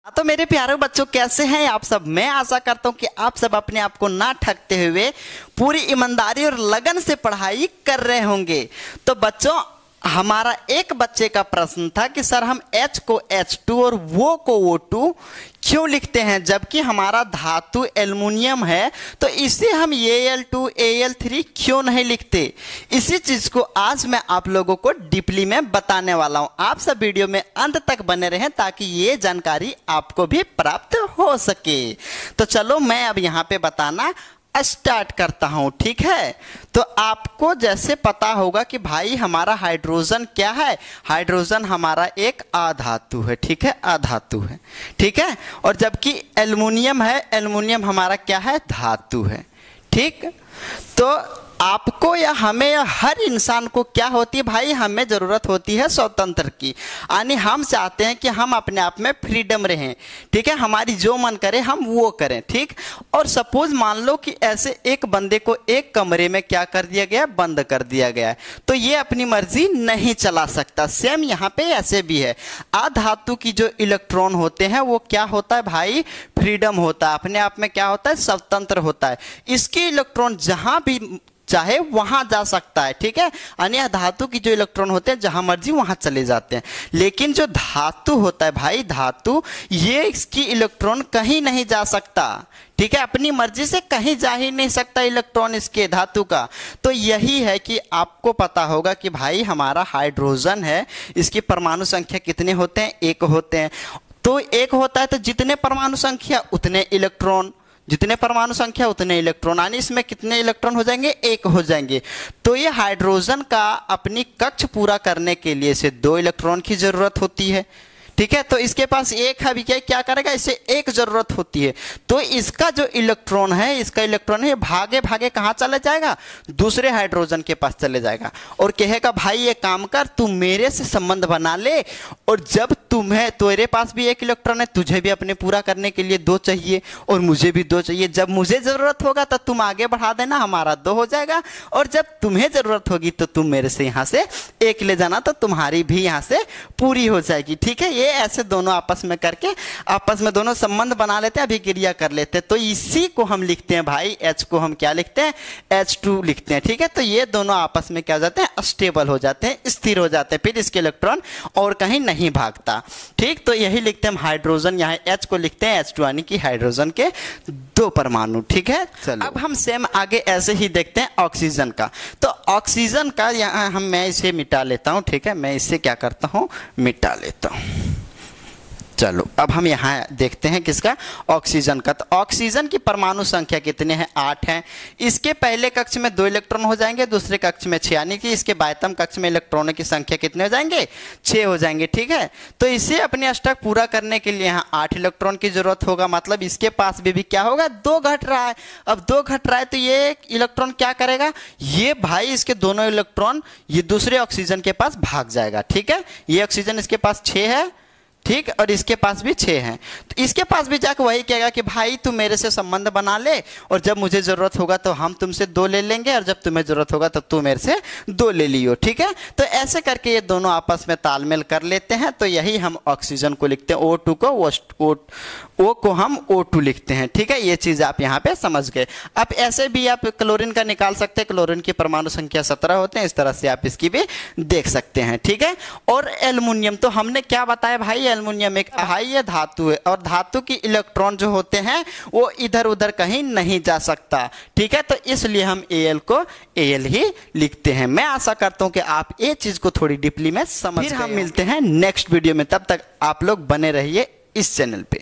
तो मेरे प्यारे बच्चों, कैसे हैं आप सब। मैं आशा करता हूं कि आप सब अपने आप को ना ठगते हुए पूरी ईमानदारी और लगन से पढ़ाई कर रहे होंगे। तो बच्चों, हमारा एक बच्चे का प्रश्न था कि सर हम H को H2 और वो को O2 क्यों लिखते हैं, जबकि हमारा धातु एल्युमिनियम है तो इसे हम Al2 Al3 क्यों नहीं लिखते। इसी चीज को आज मैं आप लोगों को डीपली में बताने वाला हूं। आप सब वीडियो में अंत तक बने रहें ताकि ये जानकारी आपको भी प्राप्त हो सके। तो चलो मैं अब यहाँ पे बताना स्टार्ट करता हूं, ठीक है। तो आपको जैसे पता होगा कि भाई हमारा हाइड्रोजन क्या है, हाइड्रोजन हमारा एक अधातु है, ठीक है, अधातु है, ठीक है। और जबकि एल्युमिनियम है, एल्युमिनियम हमारा क्या है, धातु है, ठीक। तो आपको या हमें या हर इंसान को क्या होती है भाई, हमें ज़रूरत होती है स्वतंत्र की। यानी हम चाहते हैं कि हम अपने आप में फ्रीडम रहें, ठीक है, हमारी जो मन करे हम वो करें, ठीक। और सपोज मान लो कि ऐसे एक बंदे को एक कमरे में क्या कर दिया गया, बंद कर दिया गया है, तो ये अपनी मर्जी नहीं चला सकता। सेम यहाँ पे ऐसे भी है, अधातु की जो इलेक्ट्रॉन होते हैं वो क्या होता है भाई, फ्रीडम होता है, अपने आप में क्या होता है, स्वतंत्र होता है। इसके इलेक्ट्रॉन जहाँ भी चाहे वहां जा सकता है, ठीक है। यानी धातु की जो इलेक्ट्रॉन होते हैं जहां मर्जी वहां चले जाते हैं। लेकिन जो धातु होता है भाई, धातु, ये इसकी इलेक्ट्रॉन कहीं नहीं जा सकता, ठीक है, अपनी मर्जी से कहीं जा ही नहीं सकता इलेक्ट्रॉन इसके धातु का। तो यही है कि आपको पता होगा कि भाई हमारा हाइड्रोजन है, इसकी परमाणु संख्या कितने होते हैं, एक होते हैं। तो एक होता है तो जितने परमाणु संख्या उतने इलेक्ट्रॉन, जितने परमाणु संख्या उतने इलेक्ट्रॉन, यानी इसमें कितने इलेक्ट्रॉन हो जाएंगे, एक हो जाएंगे। तो ये हाइड्रोजन का अपनी कक्ष पूरा करने के लिए इसे 2 इलेक्ट्रॉन की जरूरत होती है, ठीक है। तो इसके पास एक है, अभी क्या करेगा, इसे एक जरूरत होती है। तो इसका जो इलेक्ट्रॉन है, इसका इलेक्ट्रॉन है, भागे भागे कहाँ चला जाएगा, दूसरे हाइड्रोजन के पास चले जाएगा और कहेगा भाई ये काम कर, तू मेरे से संबंध बना ले, और जब तुम्हें, तेरे पास भी एक इलेक्ट्रॉन है, तुझे भी अपने पूरा करने के लिए 2 चाहिए और मुझे भी 2 चाहिए। जब मुझे जरूरत होगा तो तुम आगे बढ़ा देना, हमारा 2 हो जाएगा, और जब तुम्हें जरूरत होगी तो तुम मेरे से यहाँ से 1 ले जाना, तो तुम्हारी भी यहाँ से पूरी हो जाएगी, ठीक है। ये ऐसे दोनों आपस में करके आपस में दोनों संबंध बना लेते हैं, अभिक्रिया कर लेते हैं। तो इसी को हम लिखते हैं भाई, H को हम क्या लिखते हैं, H2 लिखते हैं, ठीक है। तो ये दोनों आपस में क्या हो जाते हैं, स्टेबल हो जाते हैं, स्थिर हो जाते हैं, फिर इसके इलेक्ट्रॉन और कहीं नहीं भागता, ठीक। तो यही लिखते हैं हम हाइड्रोजन, यहाँ H को लिखते हैं H2, यानी कि हाइड्रोजन के 2 परमाणु, ठीक है। चलो अब हम सेम आगे ऐसे ही देखते हैं ऑक्सीजन का। तो ऑक्सीजन का यहाँ मैं इसे मिटा लेता हूँ, ठीक है, मैं इसे क्या करता हूँ, मिटा लेता हूँ। चलो अब हम यहाँ देखते हैं किसका, ऑक्सीजन का। तो ऑक्सीजन की परमाणु संख्या कितने हैं, 8 हैं। इसके पहले कक्ष में 2 इलेक्ट्रॉन हो जाएंगे, दूसरे कक्ष में 6, यानी कि इसके बाह्यतम कक्ष में इलेक्ट्रॉनों की संख्या कितने हो जाएंगे, 6 हो जाएंगे, ठीक है। तो इसे अपने अष्टक पूरा करने के लिए यहाँ 8 इलेक्ट्रॉन की जरूरत होगा, मतलब इसके पास भी क्या होगा, 2 घट रहा है। अब 2 घट रहा है तो ये इलेक्ट्रॉन क्या करेगा, ये भाई इसके दोनों इलेक्ट्रॉन ये दूसरे ऑक्सीजन के पास भाग जाएगा, ठीक है। ये ऑक्सीजन इसके पास 6 है, ठीक, और इसके पास भी 6 हैं। तो इसके पास भी जाकर वही कहेगा कि भाई तू मेरे से संबंध बना ले, और जब मुझे ज़रूरत होगा तो हम तुमसे 2 ले लेंगे, और जब तुम्हें ज़रूरत होगा तो तू मेरे से 2 ले लियो, ठीक है। तो ऐसे करके ये दोनों आपस में तालमेल कर लेते हैं। तो यही हम ऑक्सीजन को लिखते हैं, O2 को O को हम O2 लिखते हैं, ठीक है। ये चीज़ आप यहाँ पे समझ गए। अब ऐसे भी आप क्लोरीन का निकाल सकते हैं, क्लोरीन की परमाणु संख्या 17 होते हैं, इस तरह से आप इसकी भी देख सकते हैं, ठीक है। और एल्युमिनियम, तो हमने क्या बताया भाई, एल्युमिनियम एक अहाय्य धातु है, और धातु की इलेक्ट्रॉन जो होते हैं वो इधर उधर कहीं नहीं जा सकता, ठीक है। तो इसलिए हम Al को Al ही लिखते हैं। मैं आशा करता हूं कि आप ये चीज को थोड़ी डीपली में समझ गए। फिर हम मिलते हैं नेक्स्ट वीडियो में, तब तक आप लोग बने रहिए इस चैनल पे।